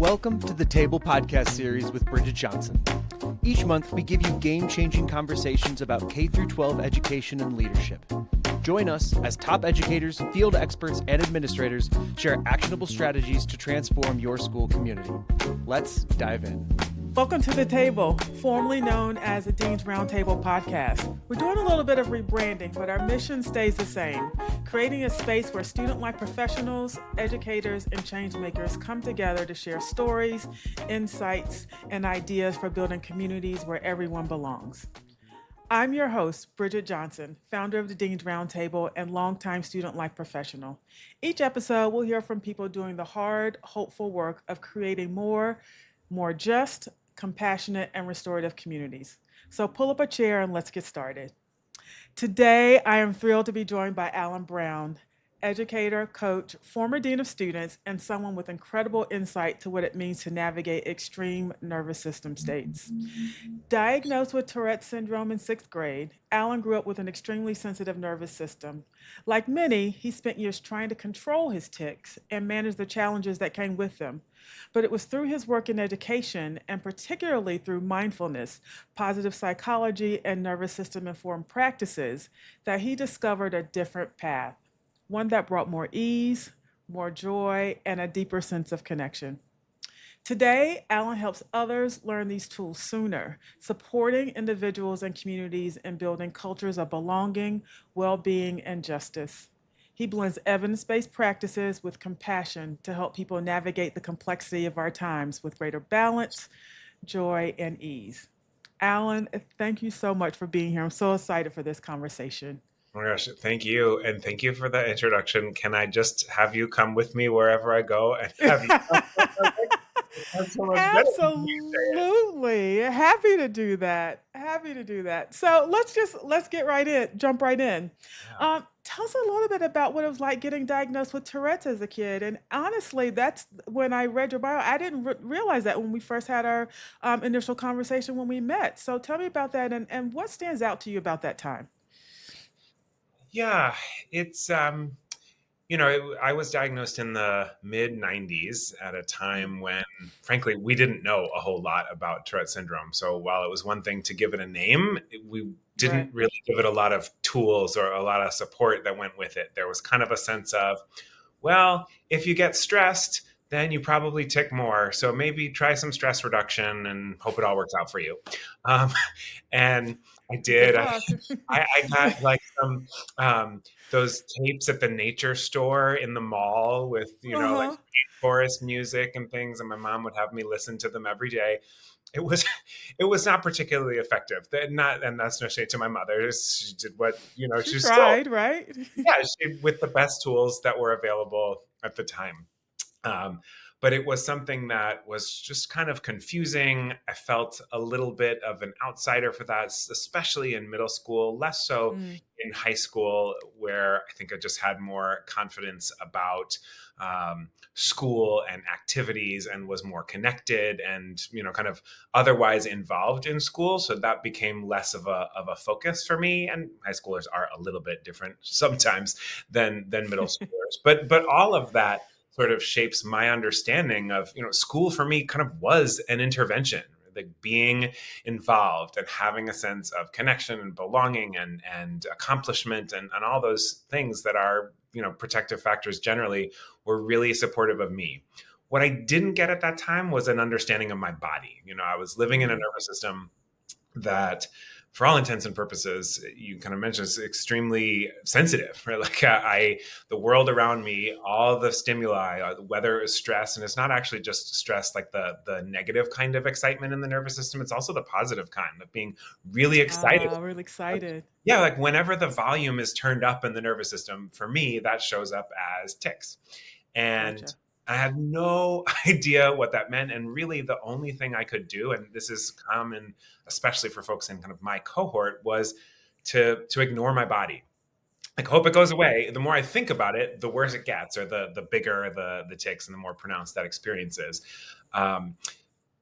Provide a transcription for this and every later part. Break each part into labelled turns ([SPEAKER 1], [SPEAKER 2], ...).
[SPEAKER 1] Welcome to the Table Podcast series with Bridget Johnson. Each month, we give you game-changing conversations about K-12 education and leadership. Join us as top educators, field experts, and administrators share actionable strategies to transform your school community. Let's dive in.
[SPEAKER 2] Welcome to The Table, formerly known as the Dean's Roundtable Podcast. We're doing a little bit of rebranding, but our mission stays the same, creating a space where student-like professionals, educators, and change makers come together to share stories, insights, and ideas for building communities where everyone belongs. I'm your host, Bridget Johnson, founder of the Dean's Roundtable and longtime student-like professional. Each episode, we'll hear from people doing the hard, hopeful work of creating more just, compassionate, and restorative communities. So pull up a chair and let's get started. Today, I am thrilled to be joined by Alan Brown, educator, coach, former dean of students, and someone with incredible insight to what it means to navigate extreme nervous system states. Diagnosed with Tourette's syndrome in 6th grade, Alan grew up with an extremely sensitive nervous system. Like many, he spent years trying to control his tics and manage the challenges that came with them. But it was through his work in education, and particularly through mindfulness, positive psychology, and nervous system informed practices, that he discovered a different path, one that brought more ease, more joy, and a deeper sense of connection. Today, Alan helps others learn these tools sooner, supporting individuals and communities in building cultures of belonging, well-being, and justice. He blends evidence-based practices with compassion to help people navigate the complexity of our times with greater balance, joy, and ease. Alan, thank you so much for being here. I'm so excited for this conversation.
[SPEAKER 3] Oh my gosh, thank you. And thank you for the introduction. Can I just have you come with me wherever I go and have you so
[SPEAKER 2] Absolutely. Happy to do that. So let's get right in, jump right in.
[SPEAKER 3] Yeah.
[SPEAKER 2] Tell us a little bit about what it was like getting diagnosed with Tourette's as a kid. And honestly, that's when I read your bio. I didn't realize that when we first had our initial conversation when we met. So tell me about that and what stands out to you about that time?
[SPEAKER 3] Yeah, it's, I was diagnosed in the mid 90s at a time when, frankly, we didn't know a whole lot about Tourette syndrome. So while it was one thing to give it a name, we didn't really give it a lot of tools or a lot of support that went with it. There was kind of a sense of, well, if you get stressed, then you probably tic more. So maybe try some stress reduction and hope it all works out for you. And I did. I got like some those tapes at the nature store in the mall with, like forest music and things. And my mom would have me listen to them every day. It was not particularly effective. And that's no shade to my mother. She did what,
[SPEAKER 2] she tried, right?
[SPEAKER 3] Yeah, with the best tools that were available at the time. But it was something that was just kind of confusing. I felt a little bit of an outsider for that, especially in middle school, less so in high school, where I think I just had more confidence about school and activities and was more connected and, kind of otherwise involved in school. So that became less of a focus for me. And high schoolers are a little bit different sometimes than middle schoolers. But all of that sort of shapes my understanding of, school for me kind of was an intervention, like being involved and having a sense of connection and belonging and accomplishment and all those things that are, protective factors generally were really supportive of me. What I didn't get at that time was an understanding of my body. I was living in a nervous system that, for all intents and purposes, you kind of mentioned, is extremely sensitive, right? Like the world around me, all the stimuli, whether it's stress, and it's not actually just stress, like the negative kind of excitement in the nervous system. It's also the positive kind of being really excited.
[SPEAKER 2] Really excited.
[SPEAKER 3] Yeah, like whenever the volume is turned up in the nervous system, for me, that shows up as tics. And
[SPEAKER 2] Gotcha.
[SPEAKER 3] I had no idea what that meant. And really the only thing I could do, and this is common, especially for folks in kind of my cohort, was to ignore my body. Like, hope it goes away. The more I think about it, the worse it gets, or the bigger the tics and the more pronounced that experience is.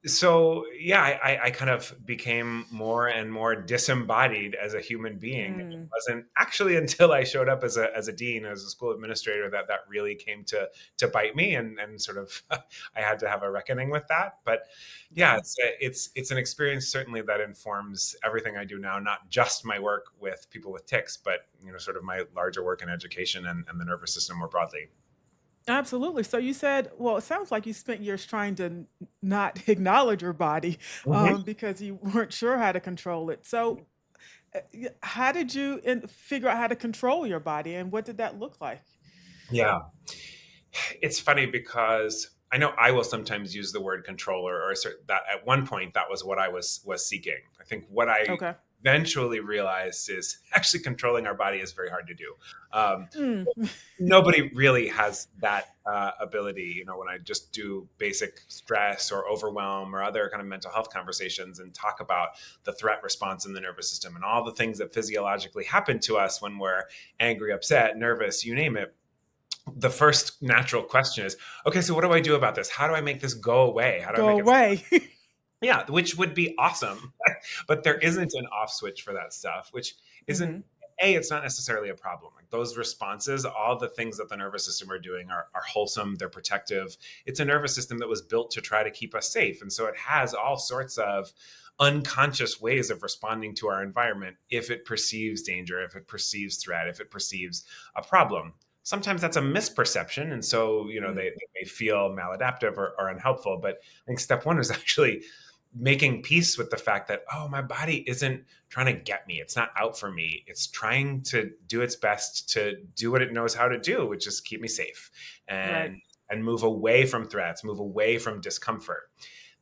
[SPEAKER 3] So yeah, I kind of became more and more disembodied as a human being. It
[SPEAKER 2] Mm.
[SPEAKER 3] wasn't actually until I showed up as a dean, as a school administrator, that really came to bite me, and sort of I had to have a reckoning with that. But yeah,
[SPEAKER 2] Yeah.
[SPEAKER 3] it's an experience certainly that informs everything I do now, not just my work with people with tics, but sort of my larger work in education and the nervous system more broadly.
[SPEAKER 2] Absolutely. So you said, well, it sounds like you spent years trying to not acknowledge your body because you weren't sure how to control it. So, how did you figure out how to control your body, and what did that look like?
[SPEAKER 3] Yeah. It's funny because I know I will sometimes use the word controller, or that at one point that was what I was seeking. I think what I
[SPEAKER 2] Okay.
[SPEAKER 3] eventually realized is actually controlling our body is very hard to do. Um,
[SPEAKER 2] Mm.
[SPEAKER 3] Nobody really has that ability. When I just do basic stress or overwhelm or other kind of mental health conversations and talk about the threat response in the nervous system and all the things that physiologically happen to us when we're angry, upset, nervous, you name it, the first natural question is, okay, so what do I do about this? How do I make this go away? How do I
[SPEAKER 2] Go
[SPEAKER 3] make it?
[SPEAKER 2] away.
[SPEAKER 3] Yeah, which would be awesome. But there isn't an off switch for that stuff, which isn't,
[SPEAKER 2] Hmm.
[SPEAKER 3] it's not necessarily a problem. Like those responses, all the things that the nervous system are doing are wholesome, they're protective. It's a nervous system that was built to try to keep us safe. And so it has all sorts of unconscious ways of responding to our environment if it perceives danger, if it perceives threat, if it perceives a problem. Sometimes that's a misperception. And so, they may feel maladaptive or unhelpful. But I think step one is actually making peace with the fact that, oh, my body isn't trying to get me. It's not out for me. It's trying to do its best to do what it knows how to do, which is keep me safe
[SPEAKER 2] Right.
[SPEAKER 3] and move away from threats, move away from discomfort.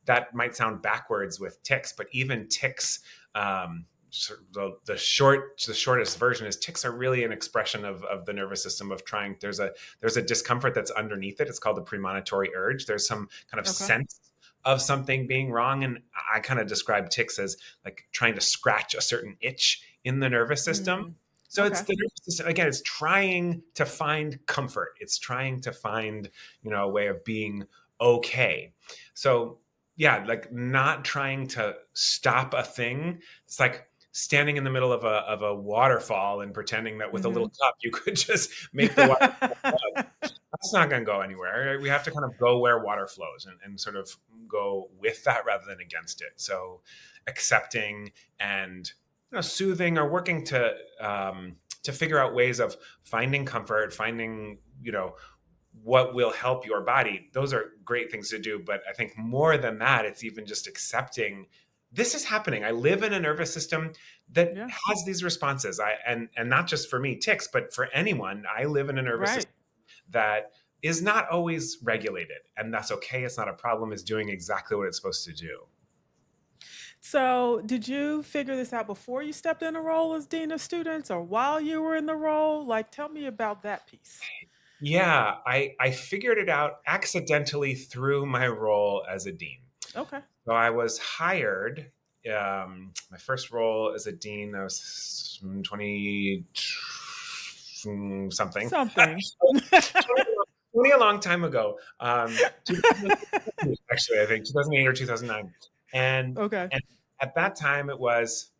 [SPEAKER 3] That might sound backwards with tics, but even tics, the shortest version is tics are really an expression of the nervous system of trying. There's a discomfort that's underneath it. It's called the premonitory urge. There's some kind of
[SPEAKER 2] Okay.
[SPEAKER 3] sense of something being wrong, and I kind of describe tics as like trying to scratch a certain itch in the nervous system.
[SPEAKER 2] Mm.
[SPEAKER 3] So it's
[SPEAKER 2] Okay.
[SPEAKER 3] the nervous system again. It's trying to find comfort. It's trying to find a way of being okay. So yeah, like not trying to stop a thing. It's like standing in the middle of a waterfall and pretending that with a little
[SPEAKER 2] Hmm.
[SPEAKER 3] cup you could just make the water flow. That's not going to go anywhere. Right? We have to kind of go where water flows and sort of go with that rather than against it. So accepting and soothing or working to figure out ways of finding comfort, finding what will help your body. Those are great things to do. But I think more than that, it's even just accepting this is happening. I live in a nervous system that
[SPEAKER 2] Yeah.
[SPEAKER 3] has these responses. And not just for me, tics, but for anyone, I live in a nervous
[SPEAKER 2] Right.
[SPEAKER 3] system that is not always regulated. And that's okay. It's not a problem. It's doing exactly what it's supposed to do.
[SPEAKER 2] So, did you figure this out before you stepped in a role as dean of students, or while you were in the role? Like, tell me about that piece.
[SPEAKER 3] Yeah, I figured it out accidentally through my role as a dean.
[SPEAKER 2] Okay.
[SPEAKER 3] So I was hired. My first role as a dean, I was 20 something,
[SPEAKER 2] Something.
[SPEAKER 3] 20 a long time ago. 2008, actually, I think 2008 or 2009. And,
[SPEAKER 2] Okay.
[SPEAKER 3] and at that time, it was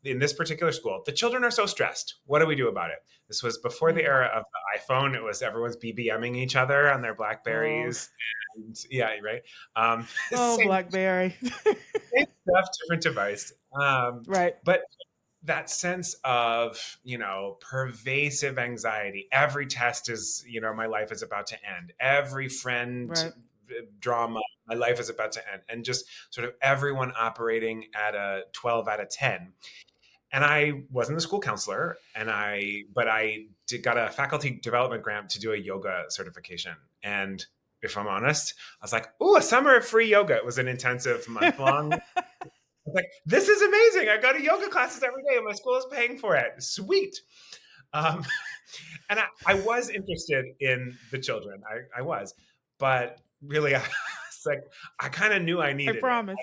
[SPEAKER 3] in this particular school, the children are so stressed. What do we do about it? This was before the
[SPEAKER 2] Mm.
[SPEAKER 3] era of the iPhone. It was everyone's BBMing each other on their
[SPEAKER 2] Oh,
[SPEAKER 3] Blackberries. And yeah, right. Um,
[SPEAKER 2] oh,
[SPEAKER 3] same,
[SPEAKER 2] BlackBerry.
[SPEAKER 3] same stuff, different device.
[SPEAKER 2] Right.
[SPEAKER 3] But that sense of pervasive anxiety. Every test is my life is about to end. Every friend
[SPEAKER 2] Right.
[SPEAKER 3] drama, my life is about to end, and just sort of everyone operating at a 12 out of 10. And I wasn't a school counselor, but I got a faculty development grant to do a yoga certification. And if I'm honest, I was like, "Ooh, a summer of free yoga." It was an intensive month long. I was like, "This is amazing! I go to yoga classes every day, and my school is paying for it. Sweet." Um, and I was interested in the children. I was, but really, I was like, I kind of knew I
[SPEAKER 2] I
[SPEAKER 3] needed it.
[SPEAKER 2] promise.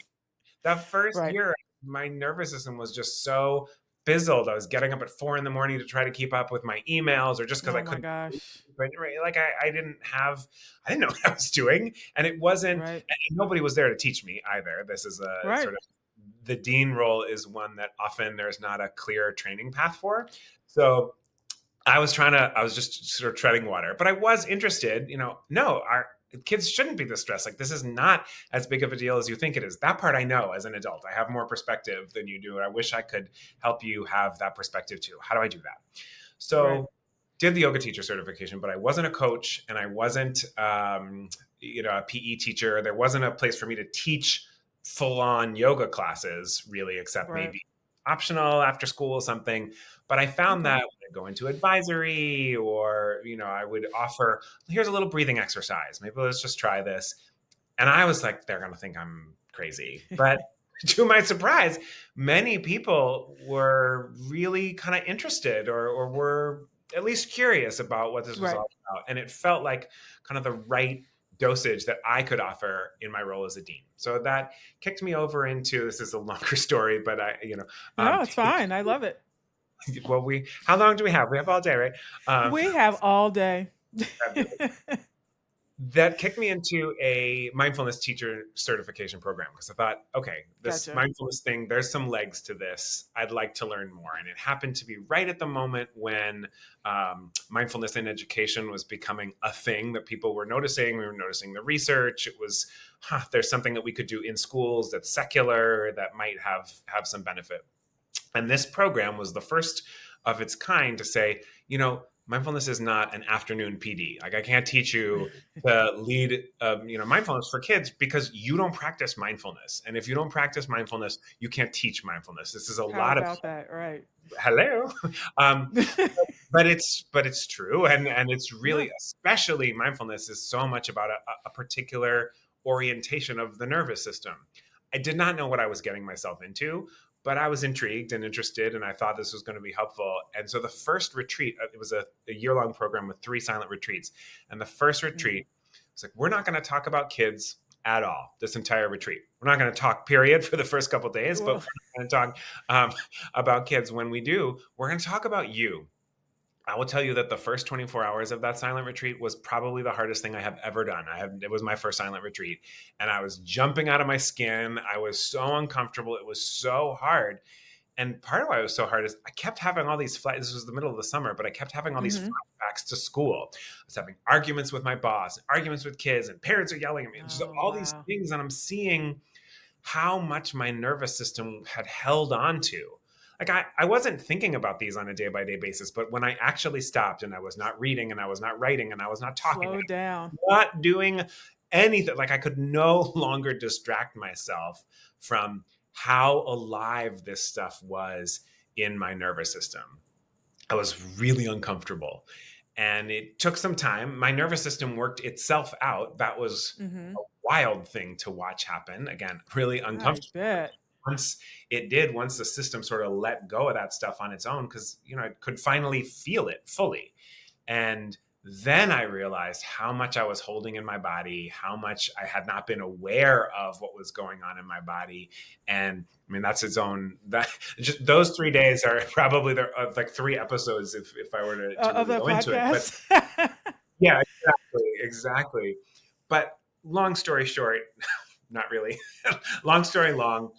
[SPEAKER 3] That first
[SPEAKER 2] Right.
[SPEAKER 3] year, my nervous system was just so fizzled. I was getting up at 4 a.m. to try to keep up with my emails, or just because I
[SPEAKER 2] Oh my
[SPEAKER 3] couldn't.
[SPEAKER 2] gosh.
[SPEAKER 3] Like I didn't know what I was doing, and it wasn't.
[SPEAKER 2] Right.
[SPEAKER 3] And nobody was there to teach me either. This is a
[SPEAKER 2] Right.
[SPEAKER 3] sort of, the dean role is one that often there's not a clear training path for. So I was just sort of treading water, but I was interested, no, our kids shouldn't be this stressed. Like, this is not as big of a deal as you think it is. That part I know as an adult. I have more perspective than you do. And I wish I could help you have that perspective too. How do I do that? So
[SPEAKER 2] Right.
[SPEAKER 3] did the yoga teacher certification, but I wasn't a coach, and I wasn't, a PE teacher. There wasn't a place for me to teach full-on yoga classes, really, except
[SPEAKER 2] Right.
[SPEAKER 3] maybe optional after school, something. But I found
[SPEAKER 2] Okay.
[SPEAKER 3] that when I go into advisory, or, I would offer, here's a little breathing exercise. Maybe let's just try this. And I was like, they're going to think I'm crazy. But to my surprise, many people were really kind of interested, or were at least curious about what this was
[SPEAKER 2] Right.
[SPEAKER 3] all about. And it felt like kind of the right dosage that I could offer in my role as a dean. So that kicked me over into, this is a longer story, but
[SPEAKER 2] No, it's fine. I love it.
[SPEAKER 3] well, how long do we have? We have all day, right?
[SPEAKER 2] We have all day.
[SPEAKER 3] That kicked me into a mindfulness teacher certification program, because I thought, okay, this
[SPEAKER 2] Gotcha.
[SPEAKER 3] mindfulness thing, there's some legs to this. I'd like to learn more. And it happened to be right at the moment when mindfulness in education was becoming a thing that people were noticing. We were noticing the research. It was, there's something that we could do in schools that's secular that might have some benefit. And this program was the first of its kind to say, mindfulness is not an afternoon PD. Like, I can't teach you to lead, mindfulness for kids, because you don't practice mindfulness. And if you don't practice mindfulness, you can't teach mindfulness. This is a
[SPEAKER 2] How
[SPEAKER 3] lot
[SPEAKER 2] about that? Right.
[SPEAKER 3] hello. But it's true. And it's really, especially mindfulness is so much about a particular orientation of the nervous system. I did not know what I was getting myself into, but I was intrigued and interested, and I thought this was going to be helpful. And so the first retreat, it was a year-long program with 3 silent retreats. And the first retreat was like, we're not going to talk about kids at all this entire retreat. We're not going to talk, period, for the first couple of days, but we're going to talk about kids. When we do, we're going to talk about you. I will tell you that the first 24 hours of that silent retreat was probably the hardest thing I have ever done. It was my first silent retreat, and I was jumping out of my skin. I was so uncomfortable. It was so hard. And part of why it was so hard is I kept having all these this was the middle of the summer, but I kept having all these flashbacks to school. I was having arguments with my boss, arguments with kids, and parents are yelling at me. And just all these things, and I'm seeing how much my nervous system had held on to. Like, I wasn't thinking about these on a day-by-day basis, but when I actually stopped, and I was not reading, and I was not writing, and I was not talking,
[SPEAKER 2] slow down,
[SPEAKER 3] not doing anything, like, I could no longer distract myself from how alive this stuff was in my nervous system. I was really uncomfortable, and it took some time. My nervous system worked itself out. That was a wild thing to watch happen. Again, really uncomfortable.
[SPEAKER 2] I bet.
[SPEAKER 3] Once the system sort of let go of that stuff on its own, because, I could finally feel it fully. And then I realized how much I was holding in my body, how much I had not been aware of what was going on in my body. And I mean, that's its own, just those 3 days are probably like 3 episodes if I were to really go into it. But yeah, exactly. But long story short, not really. Long story long,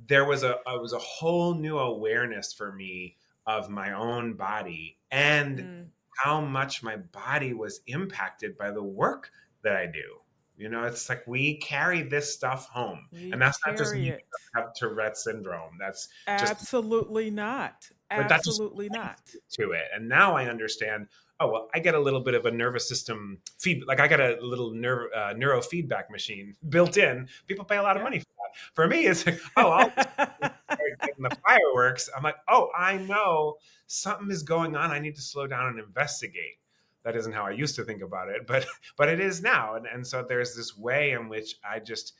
[SPEAKER 3] there was a whole new awareness for me of my own body, and how much my body was impacted by the work that I do. It's like, we carry this stuff home, and that's not just me have Tourette syndrome. That's
[SPEAKER 2] absolutely not. Absolutely not.
[SPEAKER 3] To it. And now I understand, oh, well, I get a little bit of a nervous system like I got a little neurofeedback machine built in. People pay a lot of money for that. For me, it's like, oh, I'll start getting the fireworks. I'm like, oh, I know something is going on. I need to slow down and investigate. That isn't how I used to think about it, but it is now. And so there's this way in which I just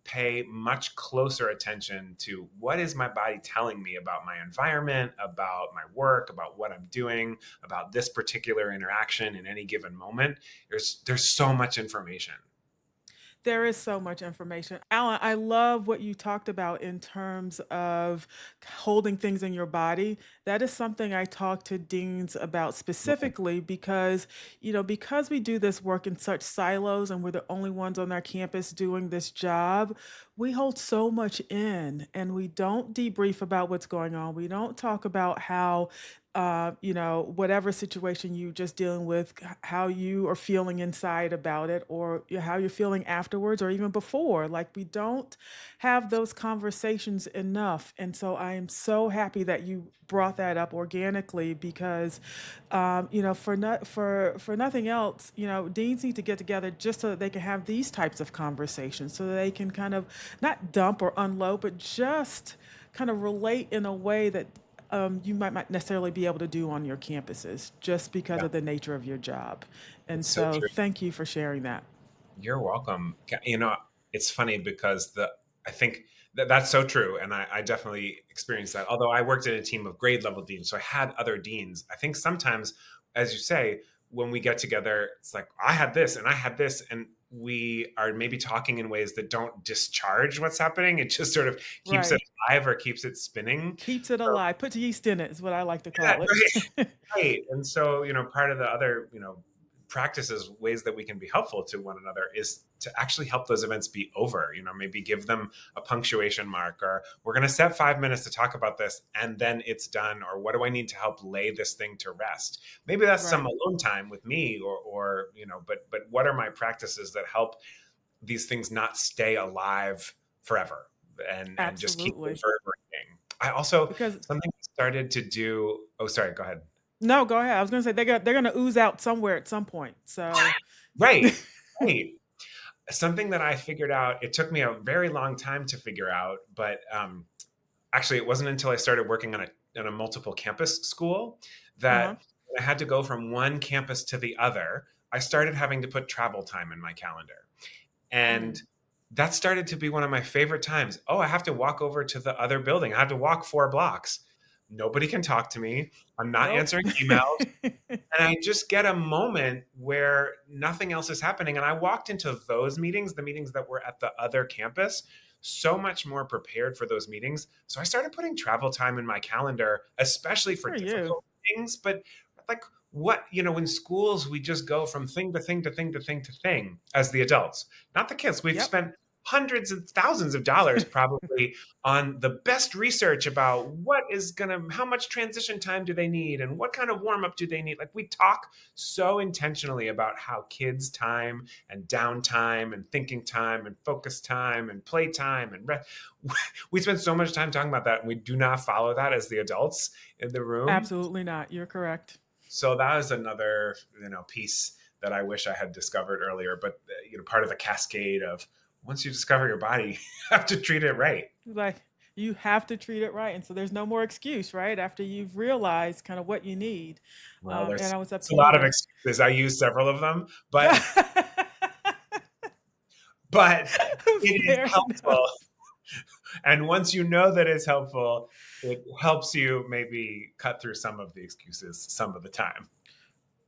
[SPEAKER 3] pay much closer attention to what is my body telling me about my environment, about my work, about what I'm doing, about this particular interaction in any given moment. There's so much information.
[SPEAKER 2] There is so much information. Alan, I love what you talked about in terms of holding things in your body. That is something I talk to deans about
[SPEAKER 3] Right.
[SPEAKER 2] specifically because, because we do this work in such silos and we're the only ones on our campus doing this job, we hold so much in and we don't debrief about what's going on. We don't talk about how whatever situation you just dealing with, how you are feeling inside about it, or how you're feeling afterwards, or even before. Like we don't have those conversations enough, and so I am so happy that you brought that up organically because, for not for nothing else, deans need to get together just so that they can have these types of conversations, so that they can kind of not dump or unload, but just kind of relate in a way that you might not necessarily be able to do on your campuses just because
[SPEAKER 3] Yeah,
[SPEAKER 2] of the nature of your job. And
[SPEAKER 3] it's so
[SPEAKER 2] so
[SPEAKER 3] true.
[SPEAKER 2] thank you for sharing that.
[SPEAKER 3] You're welcome. It's funny because I think that's so true, and I definitely experienced that. Although I worked in a team of grade level deans, so I had other deans. I think sometimes, as you say, when we get together, it's like I had this and I had this, and we are maybe talking in ways that don't discharge what's happening. It just sort of keeps it
[SPEAKER 2] Right.
[SPEAKER 3] alive or keeps it spinning.
[SPEAKER 2] Keeps it
[SPEAKER 3] So,
[SPEAKER 2] alive. Put yeast in it is what I like to
[SPEAKER 3] yeah,
[SPEAKER 2] call
[SPEAKER 3] right.
[SPEAKER 2] it.
[SPEAKER 3] Right. And so, part of the other, practices, ways that we can be helpful to one another is to actually help those events be over, maybe give them a punctuation mark, or we're going to set 5 minutes to talk about this and then it's done. Or what do I need to help lay this thing to rest? Maybe that's some
[SPEAKER 2] Right.
[SPEAKER 3] alone time with me but what are my practices that help these things not stay alive forever and just keep
[SPEAKER 2] Absolutely.
[SPEAKER 3] reverberating? I also,
[SPEAKER 2] Because
[SPEAKER 3] something I started to do. Oh, sorry, go ahead.
[SPEAKER 2] no, go ahead. I was going to say they're going to ooze out somewhere at some point. So
[SPEAKER 3] Right. Right. Something that I figured out, it took me a very long time to figure out, but actually, it wasn't until I started working on a multiple campus school
[SPEAKER 2] uh-huh.
[SPEAKER 3] that I had to go from one campus to the other. I started having to put travel time in my calendar. And
[SPEAKER 2] Mm.
[SPEAKER 3] that started to be one of my favorite times. Oh, I have to walk over to the other building. I have to walk 4 blocks. Nobody can talk to me. I'm not
[SPEAKER 2] Nope.
[SPEAKER 3] answering emails. And I just get a moment where nothing else is happening. And I walked into those meetings, the meetings that were at the other campus, so much more prepared for those meetings. So I started putting travel time in my calendar, especially for
[SPEAKER 2] For you.
[SPEAKER 3] difficult things. But like, what, in schools, we just go from thing to thing to thing to thing to thing as the adults, not the kids. We've
[SPEAKER 2] Yep.
[SPEAKER 3] spent hundreds of thousands of dollars probably on the best research about how much transition time do they need and what kind of warm up do they need. Like, we talk so intentionally about how kids time and downtime and thinking time and focus time and play time and rest. We spend so much time talking about that, and we do not follow that as the adults in the room.
[SPEAKER 2] Absolutely not. You're correct.
[SPEAKER 3] So that was another, piece that I wish I had discovered earlier. But part of the cascade of, once you discover your body, you have to treat it right.
[SPEAKER 2] Like you have to treat it right. And so there's no more excuse, right? After you've realized kind of what you need.
[SPEAKER 3] Well,
[SPEAKER 2] And
[SPEAKER 3] there's
[SPEAKER 2] I was up
[SPEAKER 3] it's a
[SPEAKER 2] to you
[SPEAKER 3] lot of
[SPEAKER 2] to
[SPEAKER 3] excuses. I use several of them, but it is
[SPEAKER 2] fair enough.
[SPEAKER 3] helpful. And once you know that it's helpful, it helps you maybe cut through some of the excuses some of the time.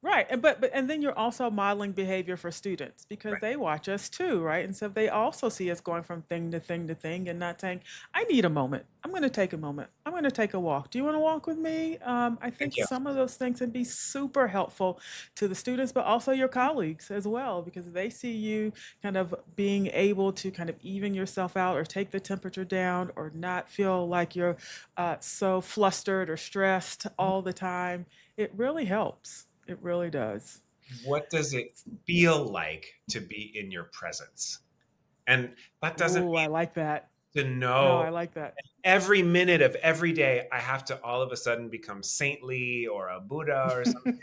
[SPEAKER 2] Right. And then you're also modeling behavior for students because
[SPEAKER 3] Right.
[SPEAKER 2] they watch us too, right? And so they also see us going from thing to thing to thing and not saying, I need a moment. I'm going to take a moment. I'm going to take a walk. Do you want to walk with me? I think
[SPEAKER 3] Thank you.
[SPEAKER 2] some of those things can be super helpful to the students, but also your colleagues as well, because they see you kind of being able to kind of even yourself out or take the temperature down or not feel like you're so flustered or stressed all the time. It really helps. It really does.
[SPEAKER 3] What does it feel like to be in your presence? And that doesn't
[SPEAKER 2] Ooh, I like that.
[SPEAKER 3] mean to
[SPEAKER 2] No, I
[SPEAKER 3] know
[SPEAKER 2] like that.
[SPEAKER 3] every minute of every day I have to all of a sudden become saintly or a Buddha or something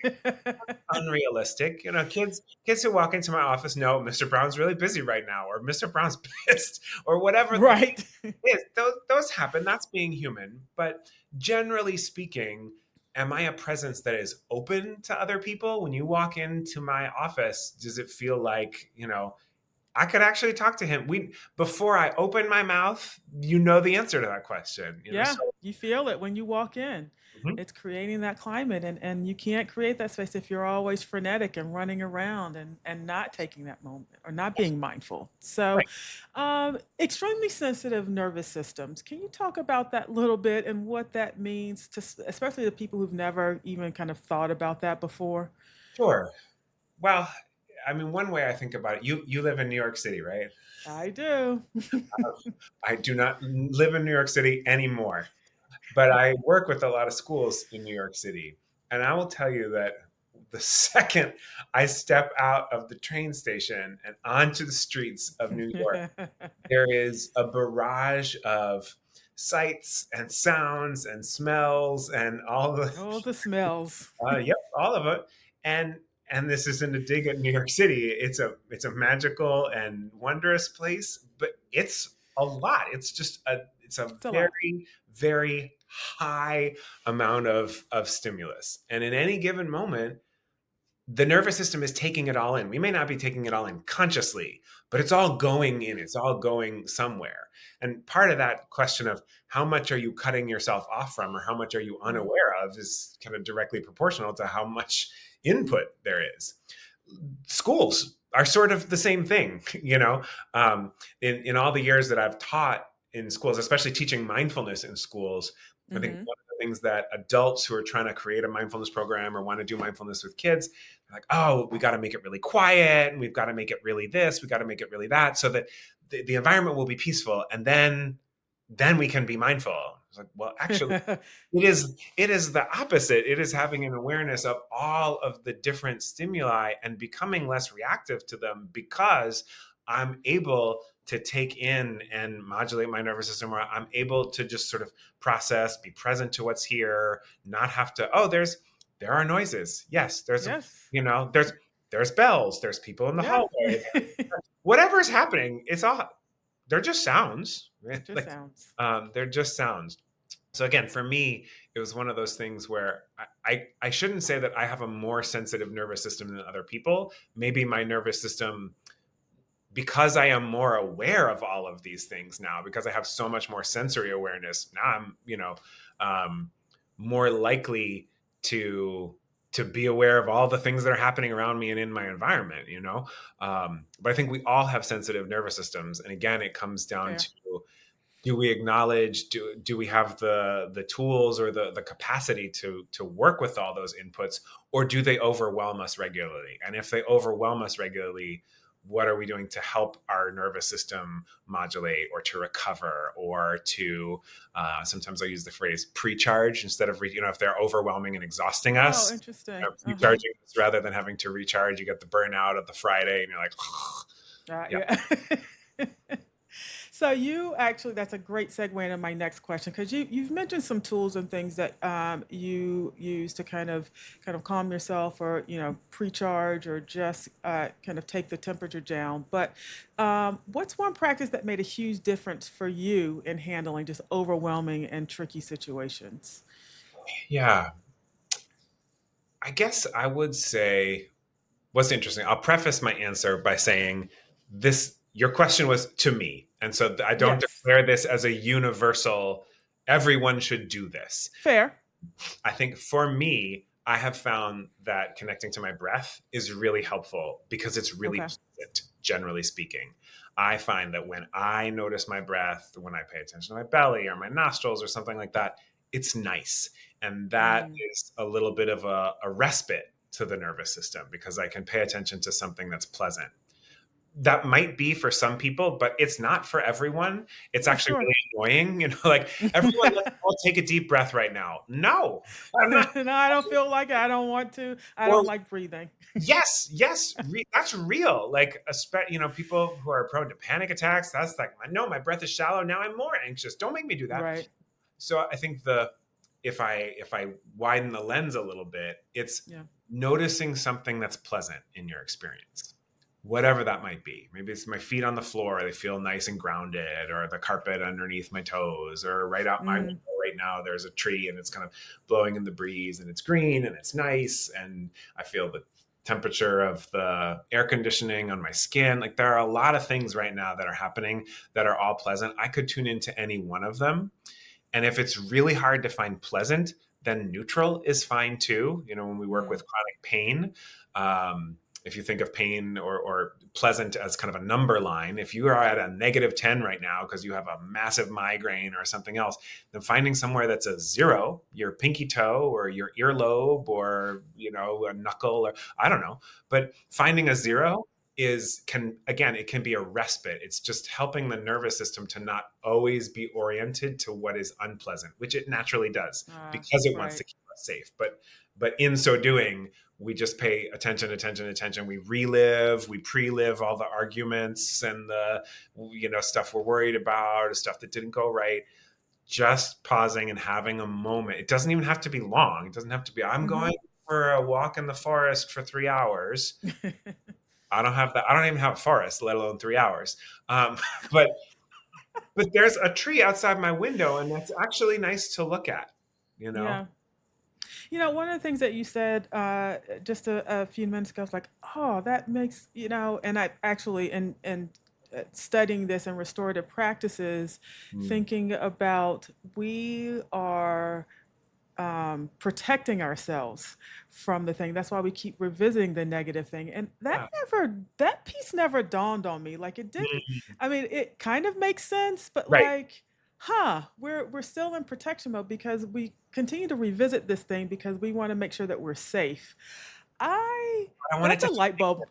[SPEAKER 3] unrealistic. Kids who walk into my office know Mr. Brown's really busy right now, or Mr. Brown's pissed, or whatever the thing
[SPEAKER 2] Right.
[SPEAKER 3] is. Those happen. That's being human. But generally speaking, am I a presence that is open to other people? When you walk into my office, does it feel like, I could actually talk to him? Before I open my mouth, the answer to that question.
[SPEAKER 2] Yeah,
[SPEAKER 3] So
[SPEAKER 2] you feel it when you walk in.
[SPEAKER 3] Mhm.
[SPEAKER 2] It's creating that climate, and you can't create that space if you're always frenetic and running around and not taking that moment or not being mindful. So,
[SPEAKER 3] Right.
[SPEAKER 2] extremely sensitive nervous systems. Can you talk about that a little bit and what that means to, especially the people who've never even kind of thought about that before?
[SPEAKER 3] Sure. Well, I mean, one way I think about it, you live in New York City, right?
[SPEAKER 2] I do.
[SPEAKER 3] I do not live in New York City anymore, but I work with a lot of schools in New York City. And I will tell you that the second I step out of the train station and onto the streets of New York, there is a barrage of sights and sounds and smells and all the
[SPEAKER 2] All the smells.
[SPEAKER 3] yep, all of it. And this isn't a dig at New York City. It's a magical and wondrous place, but it's a lot. It's a
[SPEAKER 2] It's a lot.
[SPEAKER 3] very, very high amount of stimulus. And in any given moment, the nervous system is taking it all in. We may not be taking it all in consciously, but it's all going in. It's all going somewhere. And part of that question of how much are you cutting yourself off from or how much are you
[SPEAKER 2] Mm.
[SPEAKER 3] unaware of is kind of directly proportional to how much input there is. Schools are sort of the same thing, in all the years that I've taught in schools, especially teaching mindfulness in schools. I think
[SPEAKER 2] Hmm.
[SPEAKER 3] one of the things that adults who are trying to create a mindfulness program or want to do mindfulness with kids, they're like, oh, we got to make it really quiet and we've got to make it really this, we got to make it really that, so that the environment will be peaceful, and then we can be mindful. It's like, well, actually, it is the opposite. It is having an awareness of all of the different stimuli and becoming less reactive to them, because I'm able to take in and modulate my nervous system, where I'm able to just sort of process, be present to what's here, not have to, oh, there are noises. Yes,
[SPEAKER 2] Yes.
[SPEAKER 3] there's bells, there's people in the
[SPEAKER 2] Yeah.
[SPEAKER 3] hallway, whatever's happening, it's all, they're just sounds, right?
[SPEAKER 2] Just
[SPEAKER 3] Like,
[SPEAKER 2] sounds.
[SPEAKER 3] they're just sounds. So again, for me, it was one of those things where I shouldn't say that I have a more sensitive nervous system than other people. Maybe my nervous system, because I am more aware of all of these things now, because I have so much more sensory awareness now, I'm more likely to be aware of all the things that are happening around me and in my environment. But I think we all have sensitive nervous systems, and again, it comes down
[SPEAKER 2] Fair.
[SPEAKER 3] to, do we acknowledge, do we have the tools or the capacity to work with all those inputs, or do they overwhelm us regularly? And if they overwhelm us regularly, what are we doing to help our nervous system modulate or to recover or to, sometimes I use the phrase pre-charge instead of, if they're overwhelming and exhausting
[SPEAKER 2] Oh,
[SPEAKER 3] us,
[SPEAKER 2] interesting. Uh-huh.
[SPEAKER 3] pre-charging us rather than having to recharge. You get the burnout of the Friday and you're like, yeah.
[SPEAKER 2] Yeah. So you actually, that's a great segue into my next question, because you've mentioned some tools and things that you use to kind of calm yourself, or pre-charge, or just kind of take the temperature down. But what's one practice that made a huge difference for you in handling just overwhelming and tricky situations?
[SPEAKER 3] Yeah. I guess I would say, what's interesting, I'll preface my answer by saying this, your question was to me. And so I don't
[SPEAKER 2] Yes.
[SPEAKER 3] declare this as a universal, everyone should do this.
[SPEAKER 2] Fair.
[SPEAKER 3] I think for me, I have found that connecting to my breath is really helpful because it's really
[SPEAKER 2] Okay.
[SPEAKER 3] pleasant, generally speaking. I find that when I notice my breath, when I pay attention to my belly or my nostrils or something like that, it's nice. And that
[SPEAKER 2] Mm.
[SPEAKER 3] is a little bit of a respite to the nervous system because I can pay attention to something that's pleasant. That might be for some people, but it's not for everyone. It's
[SPEAKER 2] Oh,
[SPEAKER 3] actually
[SPEAKER 2] sure.
[SPEAKER 3] really annoying. Like, everyone, let's all take a deep breath right now. No, I'm not.
[SPEAKER 2] No, I don't feel like it. I don't want to. I
[SPEAKER 3] Or
[SPEAKER 2] don't like breathing.
[SPEAKER 3] yes, that's real. Like, people who are prone to panic attacks, that's like, no, my breath is shallow. Now I'm more anxious. Don't make me do that.
[SPEAKER 2] Right.
[SPEAKER 3] So I think if I widen the lens a little bit, it's
[SPEAKER 2] Yeah.
[SPEAKER 3] noticing something that's pleasant in your experience, whatever that might be. Maybe it's my feet on the floor, they feel nice and grounded, or the carpet underneath my toes, or right out my window
[SPEAKER 2] Mm.
[SPEAKER 3] right now there's a tree and it's kind of blowing in the breeze and it's green and it's nice, and I feel the temperature of the air conditioning on my skin. Like, there are a lot of things right now that are happening that are all pleasant. I could tune into any one of them. And if it's really hard to find pleasant, then neutral is fine too. When we work
[SPEAKER 2] Mm.
[SPEAKER 3] with chronic pain, if you think of pain or pleasant as kind of a number line, if you are at a -10 right now because you have a massive migraine or something else, then finding somewhere that's a 0, your pinky toe or your earlobe or, a knuckle, or I don't know, but finding a 0 it can be a respite. It's just helping the nervous system to not always be oriented to what is unpleasant, which it naturally does because it wants to
[SPEAKER 2] Right.
[SPEAKER 3] keep us safe. But in so doing, we just pay attention. We relive, we pre-live all the arguments and the, stuff we're worried about, stuff that didn't go right. Just pausing and having a moment. It doesn't even have to be long. It doesn't have to be, I'm going for a walk in the forest for 3 hours. I don't have that. I don't even have a forest, let alone 3 hours. But there's a tree outside my window, and that's actually nice to look at.
[SPEAKER 2] Yeah. One of the things that you said just a few minutes ago was like, oh, that makes, and I actually, in studying this in restorative practices, thinking about we are protecting ourselves from the thing. That's why we keep revisiting the negative thing. And that piece never dawned on me. Like it didn't, I mean, it kind of makes sense, but
[SPEAKER 3] Right.
[SPEAKER 2] we're still in protection mode because we continue to revisit this thing because we want to make sure that we're safe.
[SPEAKER 3] Want
[SPEAKER 2] That's a light bulb.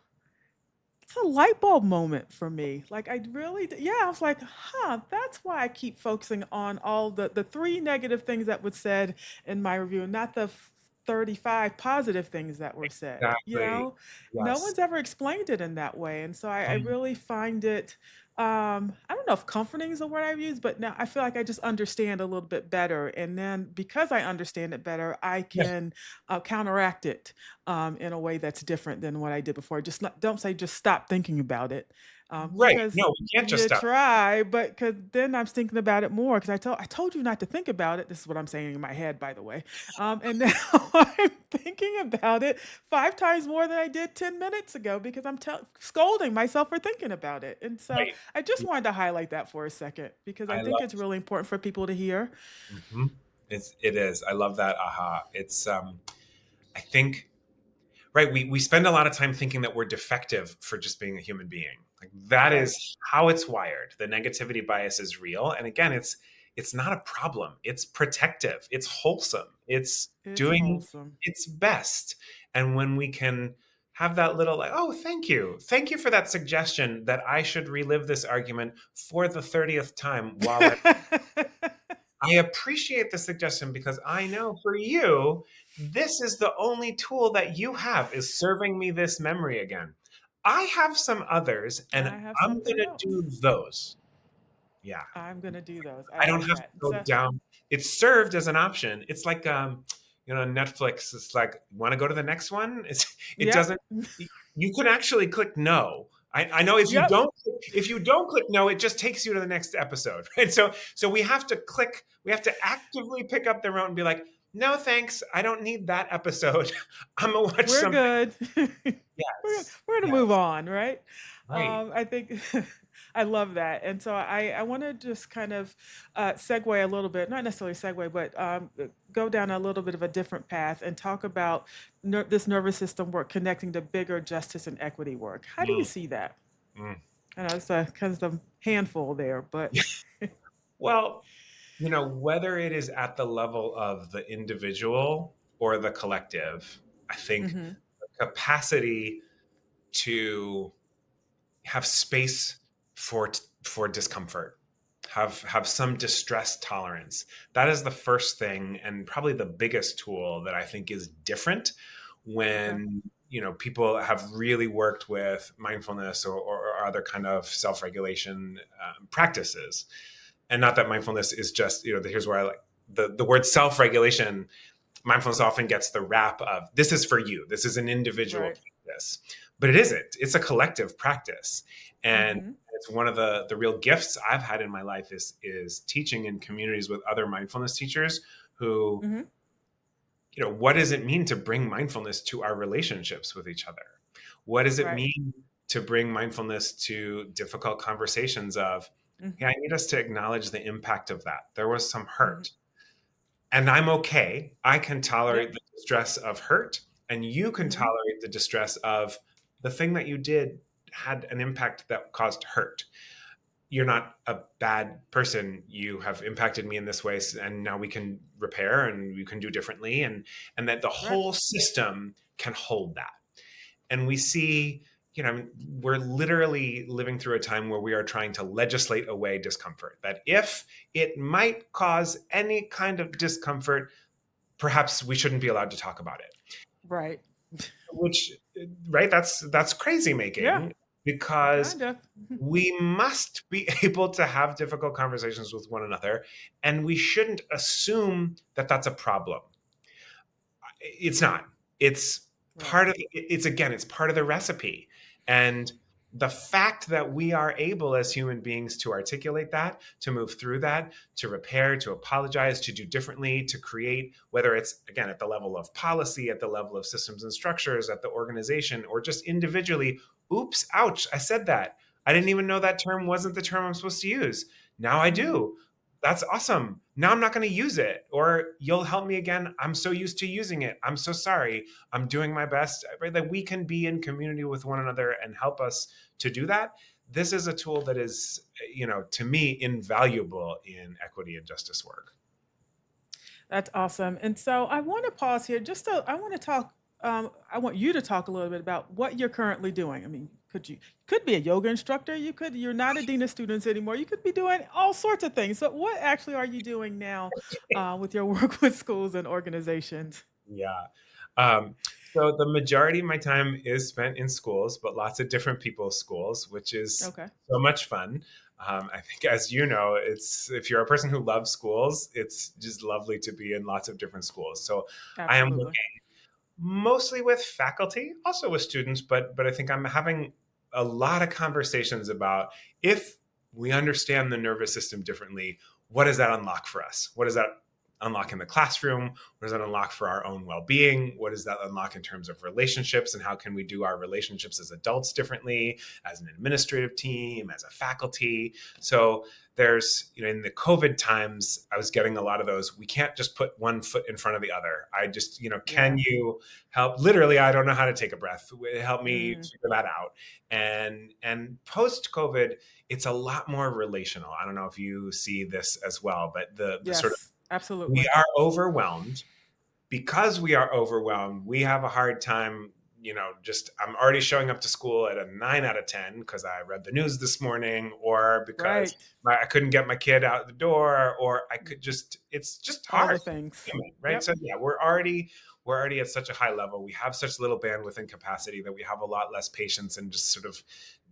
[SPEAKER 2] It's a light bulb moment for me. Like I really, yeah, I was like, that's why I keep focusing on all the 3 negative things that were said in my review, and not the 35 positive things that were said.
[SPEAKER 3] Exactly.
[SPEAKER 2] No
[SPEAKER 3] Yes.
[SPEAKER 2] one's ever explained it in that way, and so I really find it. I don't know if comforting is the word I've used, but now I feel like I just understand a little bit better, and then because I understand it better, I
[SPEAKER 3] Yeah.
[SPEAKER 2] can counteract it in a way that's different than what I did before. Don't say just stop thinking about it,
[SPEAKER 3] Right.
[SPEAKER 2] because
[SPEAKER 3] No, we can't just
[SPEAKER 2] you
[SPEAKER 3] stop.
[SPEAKER 2] try, but because then I'm thinking about it more because I told you not to think about it. This is what I'm saying in my head, by the way, and now I'm thinking about it 5 times more than I did 10 minutes ago because I'm scolding myself for thinking about it. And so
[SPEAKER 3] Right.
[SPEAKER 2] I just wanted to highlight that for a second because I
[SPEAKER 3] I
[SPEAKER 2] think
[SPEAKER 3] love.
[SPEAKER 2] it's really important for people to hear.
[SPEAKER 3] It is. I love that. Aha. It's. I think. Right. We spend a lot of time thinking that we're defective for just being a human being. Like that
[SPEAKER 2] Right.
[SPEAKER 3] is how it's wired. The negativity bias is real. And again, it's not a problem. It's protective. It's wholesome. It's
[SPEAKER 2] It's
[SPEAKER 3] doing
[SPEAKER 2] wholesome.
[SPEAKER 3] its best. And when we can have that little like, oh, thank you. Thank you for that suggestion that I should relive this argument for the 30th time while I appreciate the suggestion because I know for you, this is the only tool that you have is serving me this memory again. I have some others and
[SPEAKER 2] I have
[SPEAKER 3] I'm going
[SPEAKER 2] something
[SPEAKER 3] to
[SPEAKER 2] else.
[SPEAKER 3] do those. Yeah.
[SPEAKER 2] I'm gonna do those. I
[SPEAKER 3] I don't
[SPEAKER 2] like
[SPEAKER 3] have to
[SPEAKER 2] that.
[SPEAKER 3] go
[SPEAKER 2] So
[SPEAKER 3] down. It's served as an option. It's like, Netflix. It's like, want to go to the next one? It
[SPEAKER 2] yep.
[SPEAKER 3] doesn't, you can actually click no. I know
[SPEAKER 2] Yep.
[SPEAKER 3] if you don't click no, it just takes you to the next episode, right? So we have to actively pick up the remote and be like, no, thanks. I don't need that episode. I'm gonna watch
[SPEAKER 2] We're
[SPEAKER 3] something.
[SPEAKER 2] good.
[SPEAKER 3] Yes.
[SPEAKER 2] We're gonna
[SPEAKER 3] Yes.
[SPEAKER 2] move on, right?
[SPEAKER 3] Right.
[SPEAKER 2] I think I love that, and so I want to just kind of segue a little bit, not necessarily segue, but go down a little bit of a different path and talk about this nervous system work connecting to bigger justice and equity work. How do you
[SPEAKER 3] Mm,
[SPEAKER 2] see that?
[SPEAKER 3] mm.
[SPEAKER 2] I know it's a kind of a handful there, but
[SPEAKER 3] Well, whether it is at the level of the individual or the collective, I think
[SPEAKER 2] hmm
[SPEAKER 3] the capacity to have space for discomfort, have some distress tolerance. That is the first thing and probably the biggest tool that I think is different
[SPEAKER 2] okay,
[SPEAKER 3] when people have really worked with mindfulness or other kind of self-regulation practices. And not that mindfulness is just, here's where I like the word self-regulation. Mindfulness often gets the rap of this is for you, this is an individual
[SPEAKER 2] right,
[SPEAKER 3] practice, but it isn't. It's a collective practice. And
[SPEAKER 2] hmm
[SPEAKER 3] it's one of the real gifts I've had in my life is teaching in communities with other mindfulness teachers who,
[SPEAKER 2] hmm
[SPEAKER 3] what does it mean to bring mindfulness to our relationships with each other? What does it
[SPEAKER 2] right,
[SPEAKER 3] mean to bring mindfulness to difficult conversations of,
[SPEAKER 2] hmm
[SPEAKER 3] hey, I need us to acknowledge the impact of that. There was some
[SPEAKER 2] hmm
[SPEAKER 3] hurt. And I'm okay. I can tolerate
[SPEAKER 2] Yep.
[SPEAKER 3] the distress of hurt, and you can
[SPEAKER 2] Hmm.
[SPEAKER 3] tolerate the distress of the thing that you did had an impact that caused hurt. You're not a bad person. You have impacted me in this way, and now we can repair and we can do differently, and that the
[SPEAKER 2] Right.
[SPEAKER 3] whole system can hold that. And we see, we're literally living through a time where we are trying to legislate away discomfort. That if it might cause any kind of discomfort, perhaps we shouldn't be allowed to talk about it.
[SPEAKER 2] Right.
[SPEAKER 3] Which, right, that's crazy
[SPEAKER 2] Yeah.
[SPEAKER 3] making, because
[SPEAKER 2] Kind of.
[SPEAKER 3] we must be able to have difficult conversations with one another, and we shouldn't assume that that's a problem. It's not. It's
[SPEAKER 2] Right.
[SPEAKER 3] it's part of the recipe. And the fact that we are able as human beings to articulate that, to move through that, to repair, to apologize, to do differently, to create, whether it's again at the level of policy, at the level of systems and structures, at the organization, or just individually, oops, ouch, I said that. I didn't even know that term wasn't the term I'm supposed to use. Now I
[SPEAKER 2] Hmm.
[SPEAKER 3] do. That's awesome. Now I'm not going to use it. Or you'll help me again. I'm so used to using it. I'm so sorry. I'm doing my best. Right? That we can be in community with one another and help us to do that. This is a tool that is, to me, invaluable in equity and justice work.
[SPEAKER 2] That's awesome. And so I want to pause here just so I want to talk. I want you to talk a little bit about what you're currently doing. I mean, could be a yoga instructor. You're not a dean of students anymore. You could be doing all sorts of things. But what actually are you doing now with your work with schools and organizations?
[SPEAKER 3] Yeah. Um, so the majority of my time is spent in schools, but lots of different people's schools, which is
[SPEAKER 2] Okay,
[SPEAKER 3] so much fun. I think, as you know, it's if you're a person who loves schools, it's just lovely to be in lots of different schools. So I am
[SPEAKER 2] absolutely.
[SPEAKER 3] working mostly with faculty, also with students, but I think I'm having a lot of conversations about, if we understand the nervous system differently, what does that unlock for us? What does that unlock in the classroom? What does that unlock for our own well-being? What does that unlock in terms of relationships, and how can we do our relationships as adults differently, as an administrative team, as a faculty? So there's, in the COVID times, I was getting a lot of those. We can't just put one foot in front of the other. I just, can
[SPEAKER 2] Yes.
[SPEAKER 3] you help? Literally, I don't know how to take a breath. Help me
[SPEAKER 2] Mm,
[SPEAKER 3] figure that out. And post COVID, it's a lot more relational. I don't know if you see this as well, but the sort of,
[SPEAKER 2] yes,
[SPEAKER 3] we
[SPEAKER 2] absolutely.
[SPEAKER 3] are overwhelmed. Because we are overwhelmed, we have a hard time, just, I'm already showing up to school at a 9 out of 10 because I read the news this morning, or because
[SPEAKER 2] Right.
[SPEAKER 3] I couldn't get my kid out the door, or I could just, it's just
[SPEAKER 2] All
[SPEAKER 3] hard,
[SPEAKER 2] the things.
[SPEAKER 3] right?
[SPEAKER 2] Yep.
[SPEAKER 3] So yeah, we're already at such a high level. We have such little bandwidth and capacity that we have a lot less patience and just sort of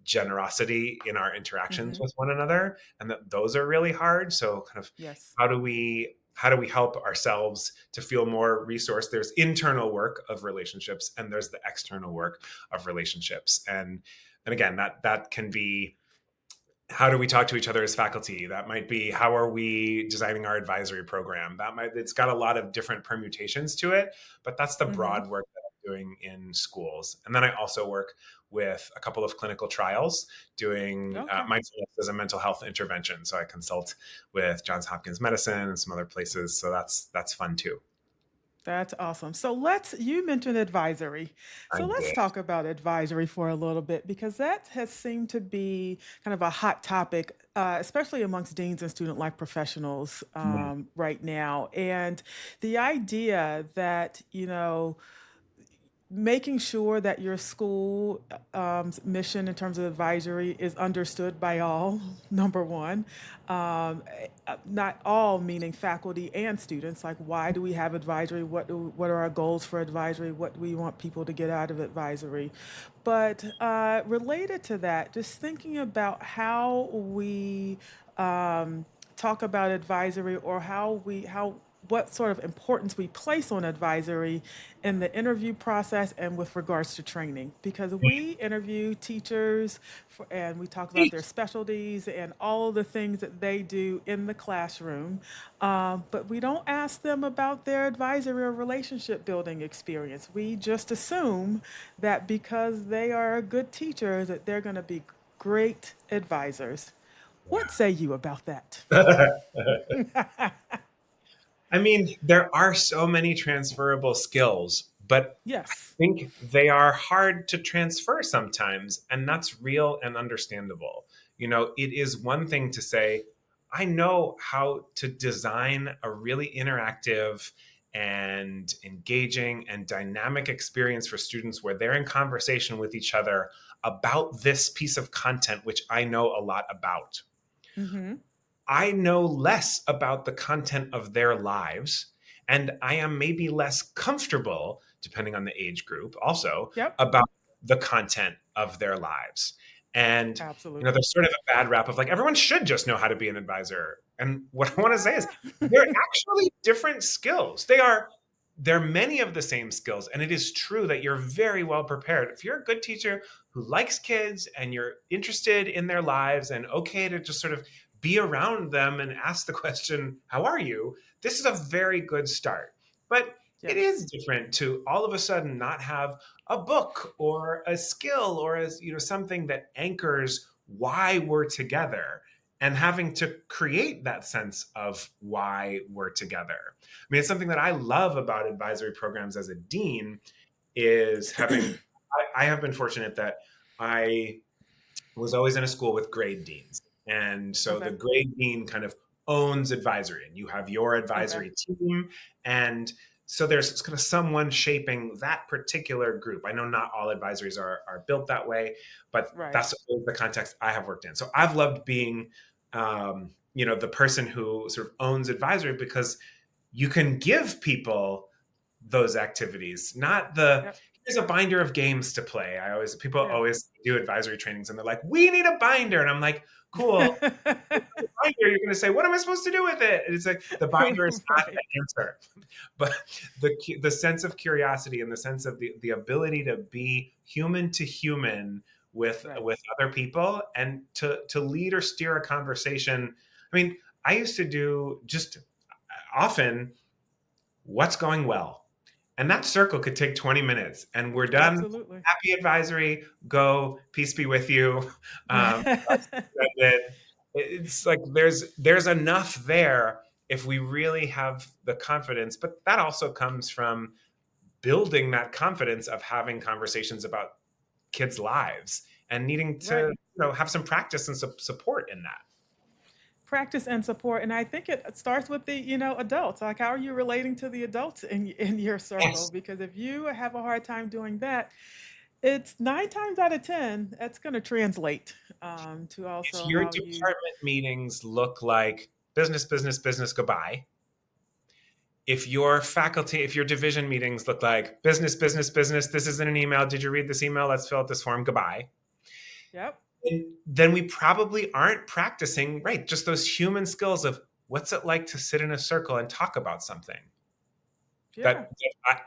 [SPEAKER 3] generosity in our interactions
[SPEAKER 2] Hmm.
[SPEAKER 3] with one another, and that those are really hard. So kind of,
[SPEAKER 2] Yes.
[SPEAKER 3] how do we help ourselves to feel more resourced? There's internal work of relationships, and there's the external work of relationships. And again, that can be, how do we talk to each other as faculty? That might be, how are we designing our advisory program? It's got a lot of different permutations to it, but that's the
[SPEAKER 2] Hmm.
[SPEAKER 3] broad work that I'm doing in schools. And then I also work with a couple of clinical trials doing
[SPEAKER 2] Okay.
[SPEAKER 3] mindfulness as a mental health intervention. So I consult with Johns Hopkins Medicine and some other places. So that's fun too.
[SPEAKER 2] That's awesome. You mentioned advisory.
[SPEAKER 3] I
[SPEAKER 2] So let's
[SPEAKER 3] did.
[SPEAKER 2] talk about advisory for a little bit because that has seemed to be kind of a hot topic, especially amongst deans and student life professionals right now. And the idea that, making sure that your school mission in terms of advisory is understood by all, number one. Not all, meaning faculty and students. Like, why do we have advisory? What are our goals for advisory? What do we want people to get out of advisory? But related to that, just thinking about how we talk about advisory, or how what sort of importance we place on advisory in the interview process and with regards to training. Because we interview teachers and we talk about their specialties and all the things that they do in the classroom, but we don't ask them about their advisory or relationship building experience. We just assume that because they are a good teacher, that they're going to be great advisors. What say you about that?
[SPEAKER 3] Yeah. I mean, there are so many transferable skills, but
[SPEAKER 2] Yes.
[SPEAKER 3] think they are hard to transfer sometimes, and that's real and understandable. You know, it is one thing to say, I know how to design a really interactive and engaging and dynamic experience for students where they're in conversation with each other about this piece of content, which I know a lot about.
[SPEAKER 2] Mm-hmm.
[SPEAKER 3] I know less about the content of their lives, and I am maybe less comfortable, depending on the age group, also
[SPEAKER 2] Yep.
[SPEAKER 3] about the content of their lives. And, you know,
[SPEAKER 2] Absolutely.
[SPEAKER 3] there's sort of a bad rap of like, everyone should just know how to be an advisor. And what I want to say is,
[SPEAKER 2] Yeah.
[SPEAKER 3] they're actually different skills. They're many of the same skills. And it is true that you're very well prepared. If you're a good teacher who likes kids and you're interested in their lives and okay to just sort of be around them and ask the question, how are you? This is a very good start. But it is
[SPEAKER 2] Yes.
[SPEAKER 3] different to all of a sudden not have a book or a skill or as you know something that anchors why we're together and having to create that sense of why we're together. I mean, it's something that I love about advisory programs as a dean is having I have been fortunate that I was always in a school with grade deans. And so the
[SPEAKER 2] Okay.
[SPEAKER 3] grade dean kind of owns advisory, and you have your
[SPEAKER 2] Okay.
[SPEAKER 3] advisory team. And so there's kind of someone shaping that particular group. I know not all advisories are built that way, but
[SPEAKER 2] Right.
[SPEAKER 3] that's the context I have worked in. So I've loved being, you know, the person who sort of owns advisory because you can give people those activities, not the
[SPEAKER 2] Yep.
[SPEAKER 3] here's a binder of games to play. People
[SPEAKER 2] Yeah.
[SPEAKER 3] always do advisory trainings and they're like, we need a binder. And I'm like, cool. Binder, you're going to say, what am I supposed to do with it? And it's like the binder is not the
[SPEAKER 2] Right.
[SPEAKER 3] answer, but the sense of curiosity and the sense of the ability to be human to human
[SPEAKER 2] Right.
[SPEAKER 3] with other people and to lead or steer a conversation. I mean, I used to do just often what's going well. And that circle could take 20 minutes and we're done.
[SPEAKER 2] Absolutely.
[SPEAKER 3] Happy advisory, go, peace be with you. It's like there's enough there if we really have the confidence, but that also comes from building that confidence of having conversations about kids' lives and needing to
[SPEAKER 2] Right.
[SPEAKER 3] have some practice and support in that.
[SPEAKER 2] Practice and support, and I think it starts with the adults. Like, how are you relating to the adults in your circle?
[SPEAKER 3] Yes.
[SPEAKER 2] Because if you have a hard time doing that, it's 9 times out of 10 that's going to translate to
[SPEAKER 3] If
[SPEAKER 2] also
[SPEAKER 3] your
[SPEAKER 2] how you.
[SPEAKER 3] department meetings look like business, business, business, goodbye. If your division meetings look like business, business, business, this isn't an email. Did you read this email? Let's fill out this form. Goodbye.
[SPEAKER 2] Yep.
[SPEAKER 3] And then we probably aren't practicing, right? Just those human skills of what's it like to sit in a circle and talk about something
[SPEAKER 2] Yeah.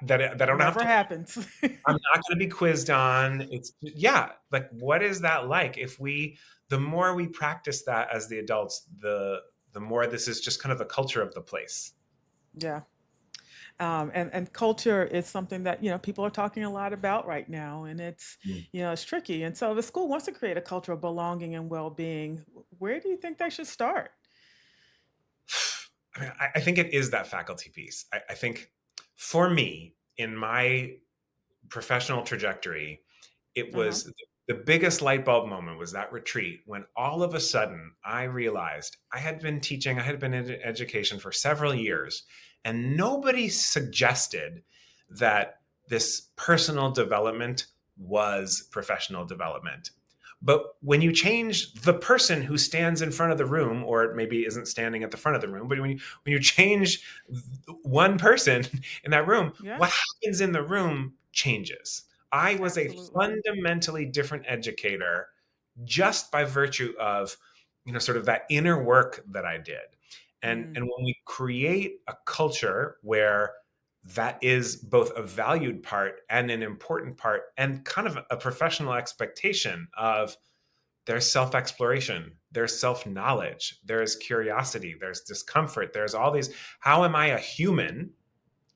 [SPEAKER 3] that I don't have
[SPEAKER 2] Never
[SPEAKER 3] to,
[SPEAKER 2] happens.
[SPEAKER 3] I'm not going to be quizzed on. It's yeah. Like, what is that like? The more we practice that as the adults, the more this is just kind of the culture of the place.
[SPEAKER 2] Yeah. And culture is something that people are talking a lot about right now, and it's tricky. And so, if a school wants to create a culture of belonging and well-being, where do you think they should start?
[SPEAKER 3] I mean, I think it is that faculty piece. I think for me, in my professional trajectory, it
[SPEAKER 2] Uh huh.
[SPEAKER 3] was the biggest light bulb moment was that retreat when all of a sudden I realized I had been in education for several years, and nobody suggested that this personal development was professional development. But when you change the person who stands in front of the room, or maybe isn't standing at the front of the room, but when you change one person in that room,
[SPEAKER 2] Yeah.
[SPEAKER 3] what happens in the room changes. I was a
[SPEAKER 2] Absolutely.
[SPEAKER 3] fundamentally different educator just by virtue of, sort of that inner work that I did. And
[SPEAKER 2] Mm,
[SPEAKER 3] when we create a culture where that is both a valued part and an important part and kind of a professional expectation of there's self-exploration, there's self-knowledge, there's curiosity, there's discomfort, there's all these, how am I a human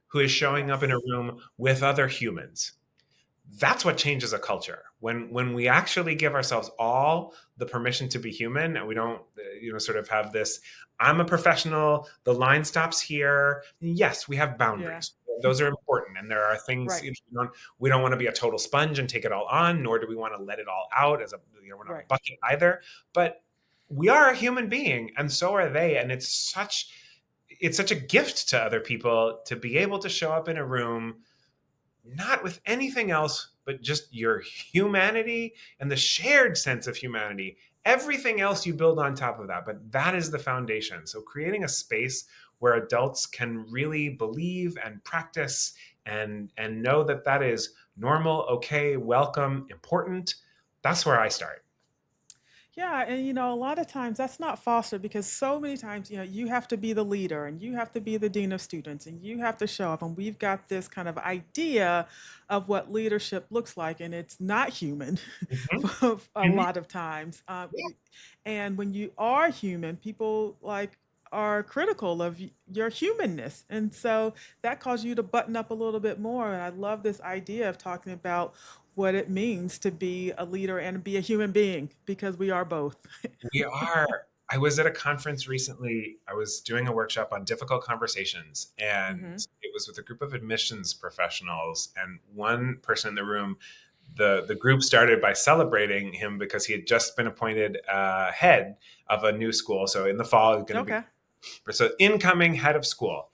[SPEAKER 3] who is showing up in a
[SPEAKER 2] yes.
[SPEAKER 3] room with other humans? that's what changes a culture. When we actually give ourselves all the permission to be human, and we don't, sort of have this, I'm a professional, the line stops here. Yes, we have
[SPEAKER 2] Yeah.
[SPEAKER 3] boundaries. Those are important. And there are things,
[SPEAKER 2] Right.
[SPEAKER 3] we don't want to be a total sponge and take it all on, nor do we want to let it all out as we're not a
[SPEAKER 2] Right.
[SPEAKER 3] bucket either. But we are a human being, and so are they. And it's such a gift to other people to be able to show up in a room not with anything else but just your humanity and the shared sense of humanity. Everything else you build on top of that, but that is the foundation. So creating a space where adults can really believe and practice and know that that is normal, okay, welcome, important. That's where I start.
[SPEAKER 2] Yeah, and a lot of times that's not fostered because so many times, you have to be the leader and you have to be the dean of students and you have to show up. And we've got this kind of idea of what leadership looks like, and it's not human
[SPEAKER 3] Mhm.
[SPEAKER 2] for a
[SPEAKER 3] Mhm.
[SPEAKER 2] lot of times.
[SPEAKER 3] Yeah.
[SPEAKER 2] And when you are human, people are critical of your humanness. And so that causes you to button up a little bit more. And I love this idea of talking about what it means to be a leader and be a human being because we are both.
[SPEAKER 3] We are. I was at a conference recently. I was doing a workshop on difficult conversations, and
[SPEAKER 2] Hmm.
[SPEAKER 3] it was with a group of admissions professionals. And one person in the room, the group started by celebrating him because he had just been appointed head of a new school. So in the fall, he's going to be
[SPEAKER 2] Okay.
[SPEAKER 3] incoming head of school.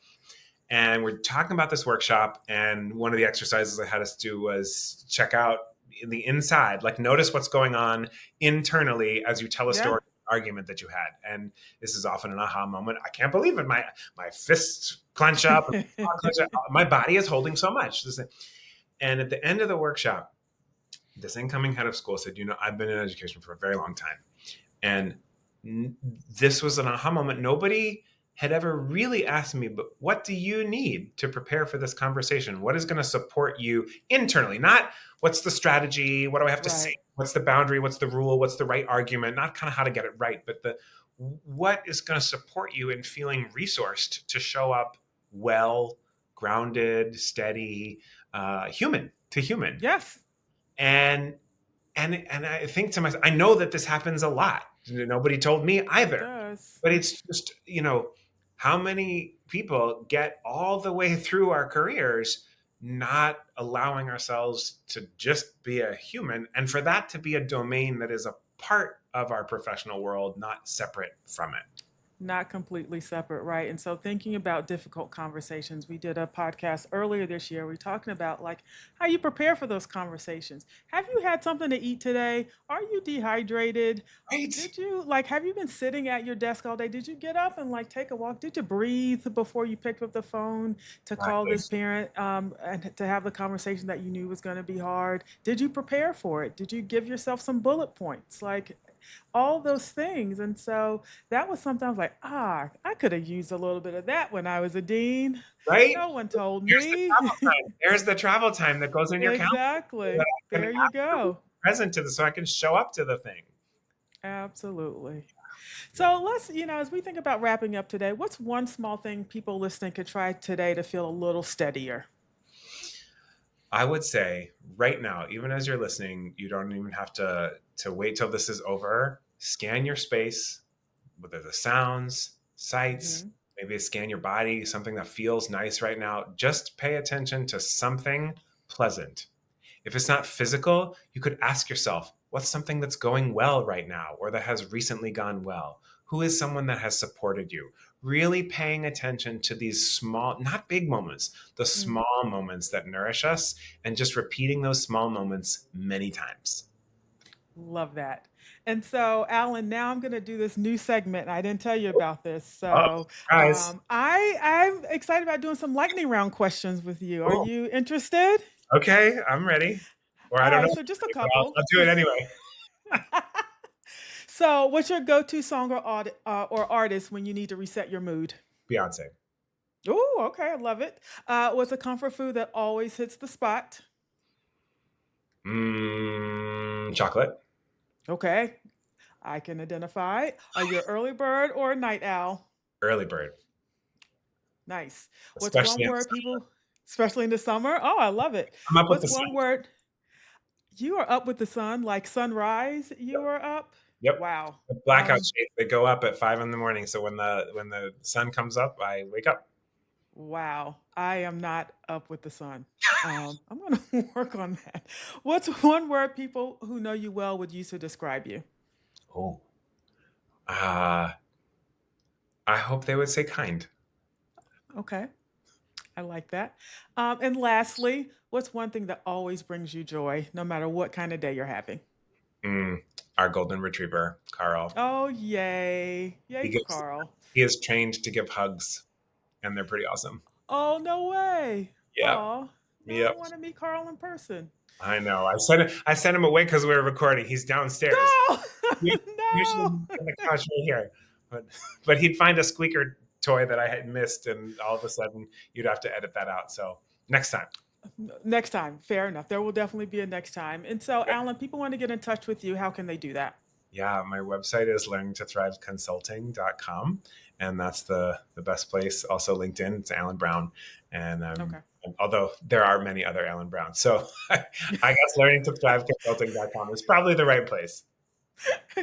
[SPEAKER 3] And we're talking about this workshop, and one of the exercises I had us do was check out the inside, like notice what's going on internally as you tell a
[SPEAKER 2] Yeah.
[SPEAKER 3] story, argument that you had. And this is often an aha moment. I can't believe it. My fists clench up, my body is holding so much. And at the end of the workshop, this incoming head of school said, I've been in education for a very long time. And this was an aha moment. Nobody had ever really asked me, but what do you need to prepare for this conversation? What is going to support you internally? Not what's the strategy? What do I have to say?
[SPEAKER 2] Right.
[SPEAKER 3] What's the boundary? What's the rule? What's the right argument? Not kind of how to get it right, but what is going to support you in feeling resourced to show up well, grounded, steady, human to human.
[SPEAKER 2] Yes.
[SPEAKER 3] And I think to myself, I know that this happens a lot. Nobody told me
[SPEAKER 2] It
[SPEAKER 3] either.
[SPEAKER 2] does.
[SPEAKER 3] But it's just, how many people get all the way through our careers not allowing ourselves to just be a human, and for that to be a domain that is a part of our professional world, not separate from it.
[SPEAKER 2] Not completely separate, right? And so thinking about difficult conversations, we did a podcast earlier this year. We're talking about how you prepare for those conversations. Have you had something to eat today? Are you dehydrated?
[SPEAKER 3] Right?
[SPEAKER 2] Did you have you been sitting at your desk all day? Did you get up and take a walk? Did you breathe before you picked up the phone to call this
[SPEAKER 3] Right.
[SPEAKER 2] parent and to have the conversation that you knew was going to be hard? Did you prepare for it? Did you give yourself some bullet points? All those things. And so that was something I was like, I could have used a little bit of that when I was a dean.
[SPEAKER 3] Right?
[SPEAKER 2] No one told
[SPEAKER 3] Here's the
[SPEAKER 2] me.
[SPEAKER 3] travel time. There's the travel time that goes in your calendar so that
[SPEAKER 2] Exactly.
[SPEAKER 3] I can
[SPEAKER 2] There you
[SPEAKER 3] absolutely
[SPEAKER 2] go.
[SPEAKER 3] be present to this, so I can show up to the thing.
[SPEAKER 2] Absolutely. So let's, as we think about wrapping up today, what's one small thing people listening could try today to feel a little steadier?
[SPEAKER 3] I would say right now, even as you're listening, you don't even have to wait till this is over. Scan your space, whether the sounds, sights,
[SPEAKER 2] Hmm.
[SPEAKER 3] maybe scan your body, something that feels nice right now. Just pay attention to something pleasant. If it's not physical, you could ask yourself, what's something that's going well right now or that has recently gone well? Who is someone that has supported you? Really paying attention to these small, not big moments, the
[SPEAKER 2] Hmm.
[SPEAKER 3] small moments that nourish us, and just repeating those small moments many times.
[SPEAKER 2] Love that. And so, Alan, now I'm going to do this new segment. And I didn't tell you about this.
[SPEAKER 3] Oh,
[SPEAKER 2] So,
[SPEAKER 3] guys.
[SPEAKER 2] I'm excited about doing some lightning round questions with you. Are
[SPEAKER 3] Cool.
[SPEAKER 2] you interested?
[SPEAKER 3] Okay, I'm ready. Or I
[SPEAKER 2] All
[SPEAKER 3] don't know.
[SPEAKER 2] right. So, just a
[SPEAKER 3] But I'll
[SPEAKER 2] couple.
[SPEAKER 3] do it anyway.
[SPEAKER 2] So, what's your go-to song or artist when you need to reset your mood?
[SPEAKER 3] Beyonce.
[SPEAKER 2] Oh, okay. I love it. What's a comfort food that always hits the spot?
[SPEAKER 3] Chocolate.
[SPEAKER 2] Okay. I can identify. Are you an early bird or a night owl?
[SPEAKER 3] Early bird.
[SPEAKER 2] Nice. What's one
[SPEAKER 3] Especially in the
[SPEAKER 2] word
[SPEAKER 3] summer.
[SPEAKER 2] people, especially in the summer? Oh, I love it.
[SPEAKER 3] I'm up with
[SPEAKER 2] What's
[SPEAKER 3] the sun.
[SPEAKER 2] one word? You are up with the sun, like sunrise, you are up?
[SPEAKER 3] Yep.
[SPEAKER 2] Wow.
[SPEAKER 3] The blackout
[SPEAKER 2] Um,
[SPEAKER 3] shades, they go up at 5 in the morning. So when the sun comes up, I wake up.
[SPEAKER 2] wow. I am not up with the sun. I'm going to work on that. What's one word people who know you well would use to describe you?
[SPEAKER 3] Oh, uh, I hope they would say kind.
[SPEAKER 2] Okay. I like that. And lastly, what's one thing that always brings you joy, no matter what kind of day you're having?
[SPEAKER 3] Mm, our golden retriever, Carl.
[SPEAKER 2] Oh, yay. Yay
[SPEAKER 3] He
[SPEAKER 2] for
[SPEAKER 3] gives
[SPEAKER 2] Carl.
[SPEAKER 3] he is trained to give hugs, and they're pretty awesome.
[SPEAKER 2] Oh, no way.
[SPEAKER 3] Yep.
[SPEAKER 2] Oh, now I
[SPEAKER 3] Yep.
[SPEAKER 2] want to meet Carl in person.
[SPEAKER 3] I know. I sent him away because we were recording. He's downstairs.
[SPEAKER 2] No,
[SPEAKER 3] U- Usually
[SPEAKER 2] no.
[SPEAKER 3] he's on the couch right here, but he'd find a squeaker toy that I had missed, and all of a sudden you'd have to edit that out. So next time.
[SPEAKER 2] Next time. Fair enough. There will definitely be a next time. And so, Alan, people want to get in touch with you. How can they do that?
[SPEAKER 3] Yeah, my website is learningtothriveconsulting.com, and that's the best place. Also LinkedIn, it's Alan Brown, and
[SPEAKER 2] Okay.
[SPEAKER 3] although there are many other Alan Browns, so I guess learningtothriveconsulting.com is probably the right place.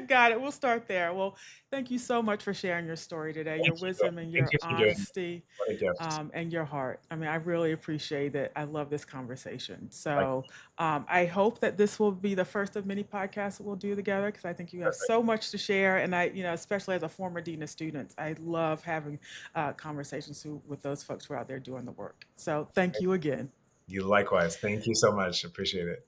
[SPEAKER 2] Got it. We'll start there. Well, thank you so much for sharing your story today, your
[SPEAKER 3] Thank you.
[SPEAKER 2] wisdom and
[SPEAKER 3] Thank
[SPEAKER 2] your
[SPEAKER 3] you for doing that.
[SPEAKER 2] honesty,
[SPEAKER 3] What a gift.
[SPEAKER 2] and your heart. I mean, I really appreciate it. I love this conversation.
[SPEAKER 3] Like,
[SPEAKER 2] So I hope that this will be the first of many podcasts that we'll do together because I think you have
[SPEAKER 3] perfect.
[SPEAKER 2] so much to share. And especially as a former dean of students, I love having conversations with those folks who are out there doing the work. So thank you again.
[SPEAKER 3] You likewise. Thank you so much. Appreciate it.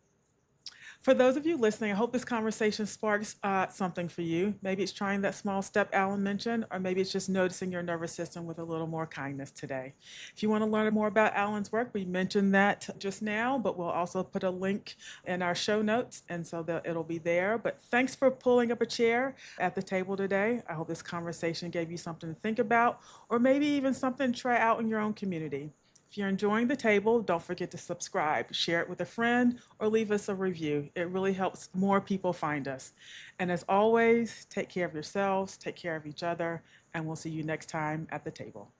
[SPEAKER 2] For those of you listening, I hope this conversation sparks something for you. Maybe it's trying that small step Alan mentioned, or maybe it's just noticing your nervous system with a little more kindness today. If you want to learn more about Alan's work, we mentioned that just now, but we'll also put a link in our show notes, and so that it'll be there. But thanks for pulling up a chair at the table today. I hope this conversation gave you something to think about, or maybe even something to try out in your own community. If you're enjoying the table, don't forget to subscribe, share it with a friend, or leave us a review. It really helps more people find us. And as always, take care of yourselves, take care of each other, and we'll see you next time at the table.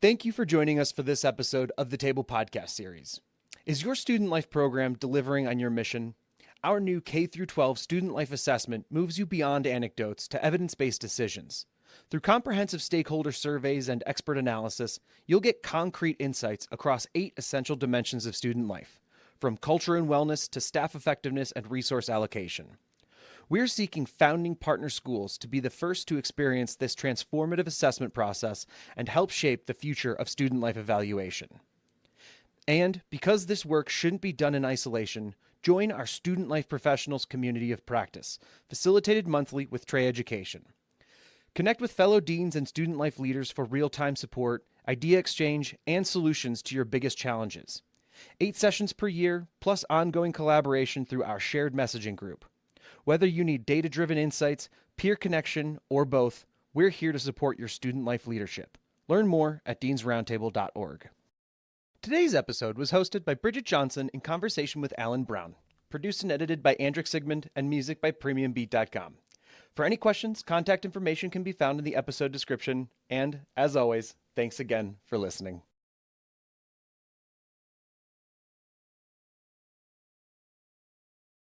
[SPEAKER 1] Thank you for joining us for this episode of the Table Podcast Series. Is your student life program delivering on your mission? Our new K-12 student life assessment moves you beyond anecdotes to evidence-based decisions. Through comprehensive stakeholder surveys and expert analysis, you'll get concrete insights across 8 essential dimensions of student life, from culture and wellness to staff effectiveness and resource allocation. We're seeking founding partner schools to be the first to experience this transformative assessment process and help shape the future of student life evaluation. And because this work shouldn't be done in isolation, join our Student Life Professionals community of practice, facilitated monthly with Trey Education. Connect with fellow deans and student life leaders for real-time support, idea exchange, and solutions to your biggest challenges. 8 sessions per year, plus ongoing collaboration through our shared messaging group. Whether you need data-driven insights, peer connection, or both, we're here to support your student life leadership. Learn more at deansroundtable.org. Today's episode was hosted by Bridget Johnson in conversation with Alan Brown, produced and edited by Andrick Sigmund, and music by PremiumBeat.com. For any questions, contact information can be found in the episode description. And, as always, thanks again for listening.